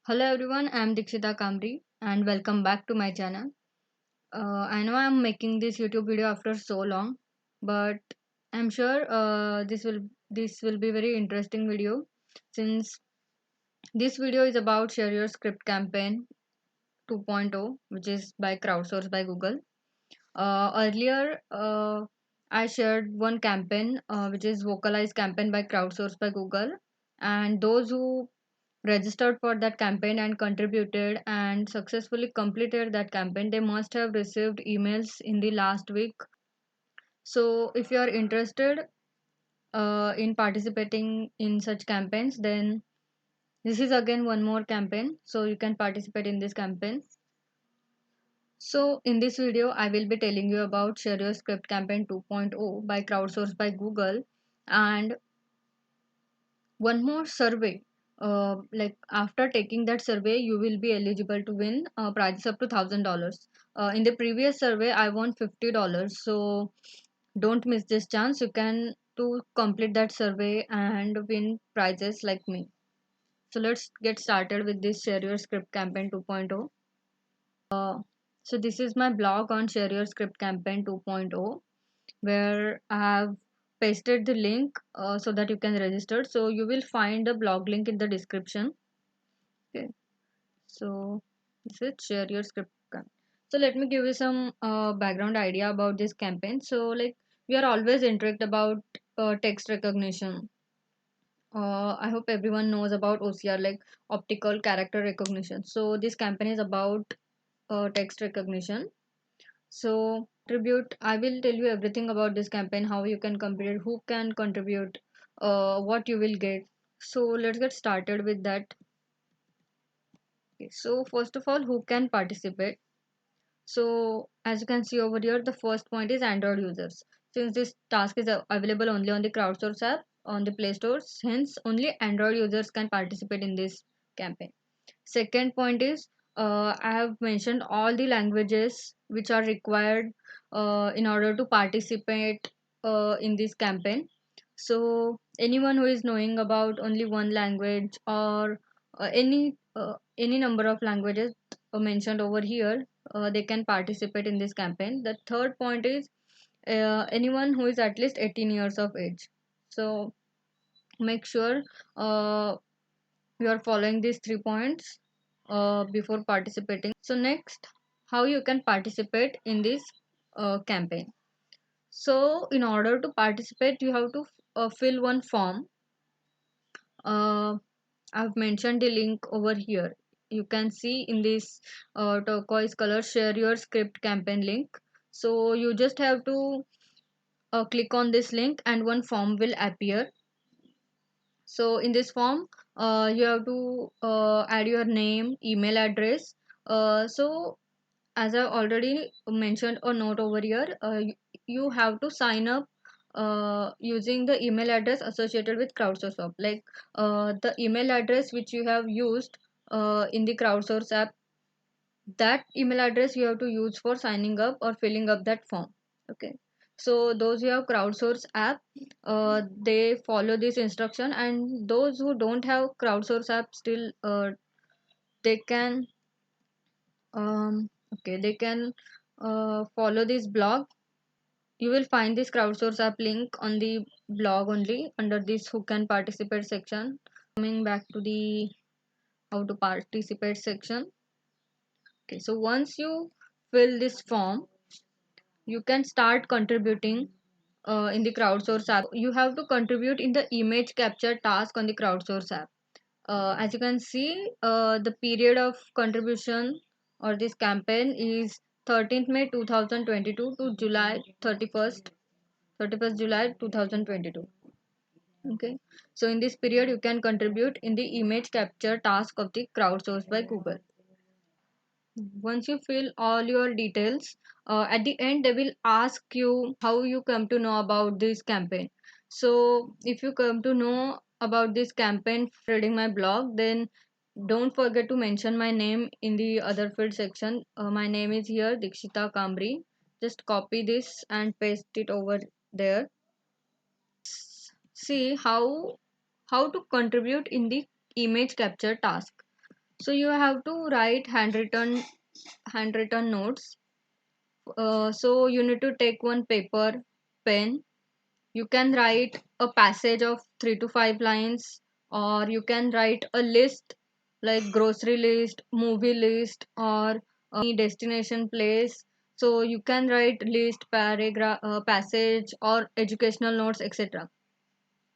Hello everyone, I am Dikshita Kamri and welcome back to my channel. I know I am making this YouTube video after so long, but I'm sure this will be very interesting video since this video is about Share Your Script campaign 2.0, which is by Crowdsource by Google. Earlier, I shared one campaign which is Vocalize campaign by Crowdsource by Google, and those who registered for that campaign and contributed and successfully completed that campaign, they must have received emails in the last week. So if you are interested in participating in such campaigns, then this is again one more campaign, so you can participate in this campaign. So in this video I will be telling you about Share Your Script campaign 2.0 by Crowdsource by Google, and one more survey. Like after taking that survey you will be eligible to win prizes up to $1,000. In the previous survey I won $50, so don't miss this chance. You can to complete that survey and win prizes like me. So let's get started with this Share Your Script campaign 2.0. So this is my blog on Share Your Script campaign 2.0, where I have pasted the link so that you can register. So you will find the blog link in the description. Okay, so this is Share Your Script campaign. So let me give you some background idea about this campaign. So like we are always intrigued about text recognition. I hope everyone knows about OCR, like optical character recognition. So this campaign is about text recognition. So contribute. I will tell you everything about this campaign, how you can contribute, who can contribute, what you will get. So let's get started with that. Okay, so first of all, who can participate? So as you can see over here, the first point is Android users. Since this task is available only on the Crowdsource app on the Play Store, hence only Android users can participate in this campaign. Second point is I have mentioned all the languages which are required in order to participate in this campaign. So anyone who is knowing about only one language or any number of languages mentioned over here, they can participate in this campaign. The third point is anyone who is at least 18 years of age. So make sure uh, you are following these 3 points before participating. So next, how you can participate in this campaign. So in order to participate you have to fill one form. uh, I've mentioned the link over here. You can see in this turquoise color Share Your Script campaign link. So you just have to click on this link and one form will appear. So in this form you have to add your name, email address. So as I already mentioned a note over here, you have to sign up using the email address associated with Crowdsource app. Like the email address which you have used in the Crowdsource app, that email address you have to use for signing up or filling up that form. Okay, so those who have Crowdsource app, they follow this instruction, and those who don't have Crowdsource app still they can okay, they can follow this blog. You will find this Crowdsource app link on the blog only under this who can participate section. Coming back to the how to participate section. Okay, so once you fill this form, you can start contributing in the Crowdsource app. You have to contribute in the image capture task on the Crowdsource app. As you can see, the period of contribution or this campaign is 13th May 2022 to July 31st July 2022. Okay, so in this period you can contribute in the image capture task of the Crowdsourced by Google. Once you fill all your details, at the end they will ask you how you come to know about this campaign. So if you come to know about this campaign reading my blog, then don't forget to mention my name in the other field section. My name is here, Dikshita Kamri. Just copy this and paste it over there. See how to contribute in the image capture task. So you have to write handwritten notes. So you need to take one paper, pen. You can write a passage of 3 to 5 lines, or you can write a list like grocery list, movie list, or any destination place. So you can write list, paragraph, passage, or educational notes, etc.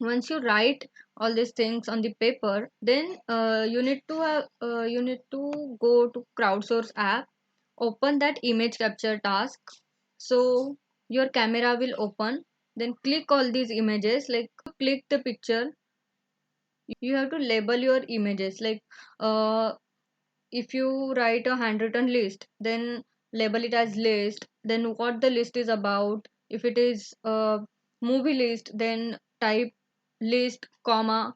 Once you write all these things on the paper, then you need to go to Crowdsource app, open that image capture task. So your camera will open, then click all these images. Like click the picture, you have to label your images. Like if you write a handwritten list, then label it as list, then what the list is about. If it is a movie list, then type list comma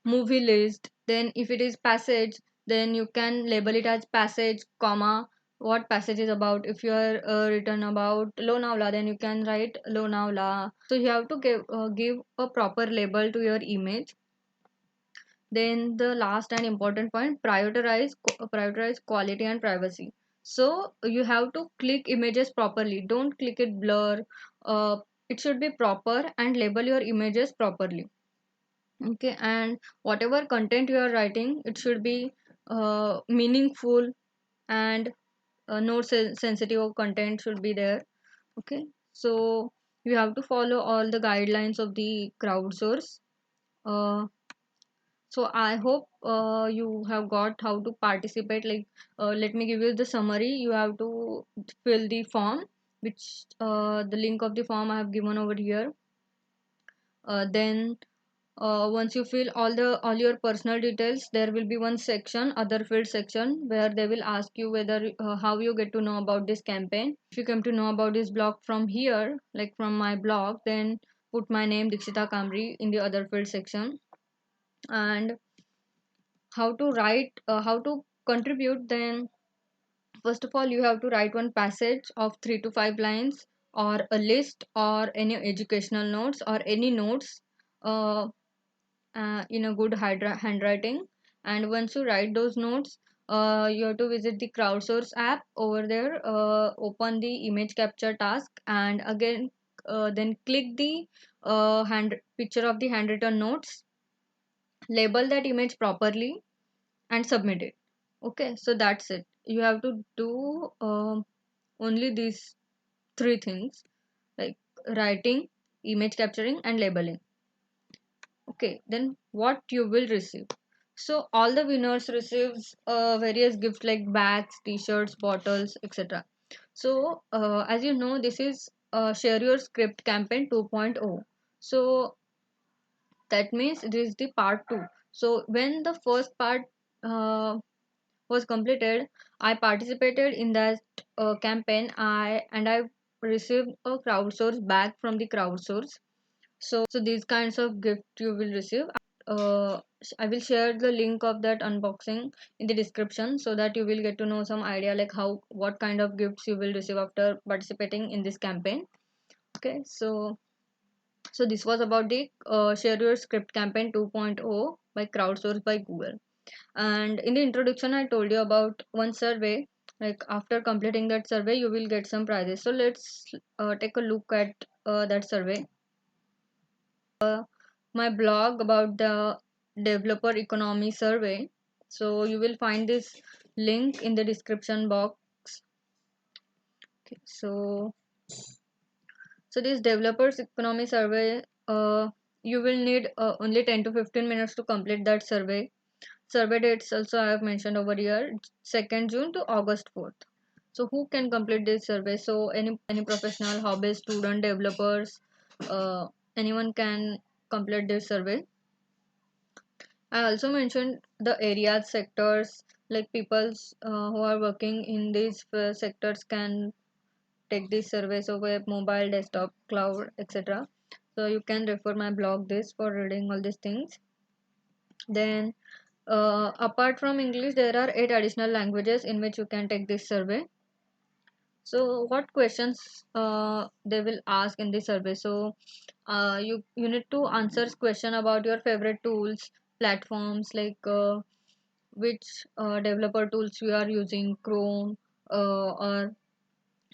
movie list. Then if it is passage, then you can label it as passage comma what passage is about. If you are written about Lonavala, then you can write Lonavala. So you have to give a proper label to your image. Then the last and important point, prioritize quality and privacy. So you have to click images properly. Don't click it blur. It should be proper, and label your images properly. Okay, and whatever content you are writing, it should be meaningful, and no sensitive content should be there. Okay, so you have to follow all the guidelines of the crowdsource. Uh, so I hope you have got how to participate. Like, let me give you the summary. You have to fill the form, which the link of the form I have given over here. Then once you fill all your personal details, there will be one section, other field section, where they will ask you whether how you get to know about this campaign. If you come to know about this blog from here, like from my blog, then put my name Dikshita Kamri in the other field section. And how to contribute, then first of all you have to write one passage of 3 to 5 lines, or a list, or any educational notes, or any notes uh, in a good handwriting. And once you write those notes, you have to visit the Crowdsource app. Over there, open the image capture task, and again then click the hand picture of the handwritten notes, label that image properly, and submit it. Okay, so that's it. You have to do only these three things, like writing, image capturing, and labeling. Okay, then what you will receive. So all the winners receives various gifts like bags, t-shirts, bottles, etc. So as you know, this is share your script campaign 2.0. So that means this is the part 2. So when the first part uh, was completed, I participated in that campaign. I received a crowdsource bag from the crowdsource. So these kinds of gift you will receive. I will share the link of that unboxing in the description, so that you will get to know some idea like how what kind of gifts you will receive after participating in this campaign. Okay, so this was about the share your script campaign 2.0 by crowdsource by Google. And in the introduction, I told you about one survey. Like after completing that survey, you will get some prizes. So let's take a look at that survey. My blog about the developer economy survey. So you will find this link in the description box. Okay, so this developers economy survey, you will need only 10 to 15 minutes to complete that survey. Survey dates also I have mentioned over here, 2nd June to August 4th. So who can complete this survey? So any professional, hobby, student, developers, uh, anyone can complete this survey. I also mentioned the areas, sectors, like people who are working in these sectors can take these surveys over web, mobile, desktop, cloud, etc. So you can refer my blog this for reading all these things. Then apart from English, there are 8 additional languages in which you can take this survey. So what questions they will ask in the survey? So you need to answer question about your favorite tools, platforms, like which developer tools you are using, Chrome, or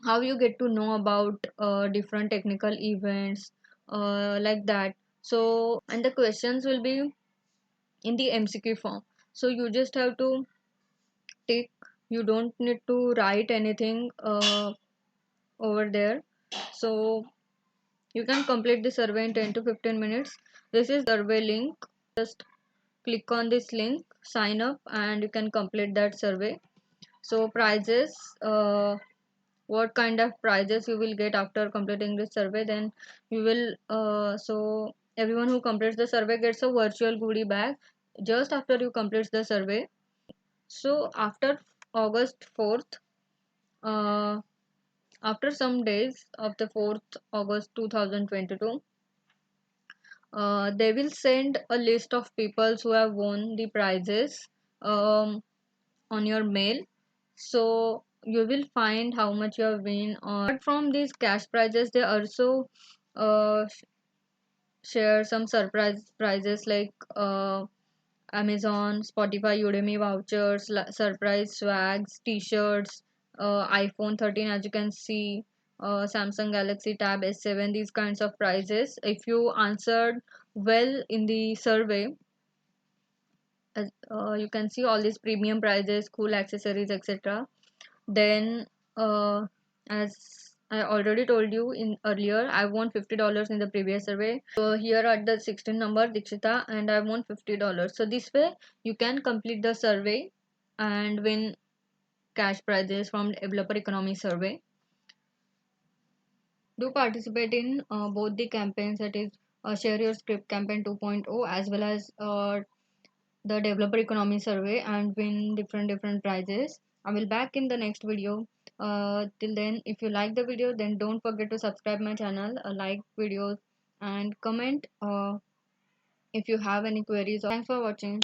how you get to know about different technical events, like that. So, and the questions will be in the MCQ form. So you just have to tick. You don't need to write anything over there. So you can complete the survey in 10 to 15 minutes. This is survey link. Just click on this link, sign up, and you can complete that survey. So prizes, what kind of prizes you will get after completing this survey? Then you will so everyone who completes the survey gets a virtual goodie bag just after you complete the survey. So after August 4th, uh, after some days of the 4th August 2022, they will send a list of people who have won the prizes um, on your mail. So you will find how much you have won. Apart from these cash prizes, they also uh, share some surprise prizes like Amazon, Spotify, Udemy vouchers, surprise swags, T-shirts, iPhone 13, as you can see, Samsung Galaxy Tab S7, these kinds of prizes. If you answered well in the survey, as you can see all these premium prizes, cool accessories, etc. Then, as I already told you in earlier, I won $50 in the previous survey. So here at the 16 number Dikshita, and I won $50. So this way you can complete the survey and win cash prizes from developer economy survey. Do participate in both the campaigns, that is share your script campaign 2.0 as well as the developer economy survey, and win different prizes. I will back in the next video. Till then, if you like the video, then don't forget to subscribe my channel, like videos, and comment if you have any queries. Thanks for watching.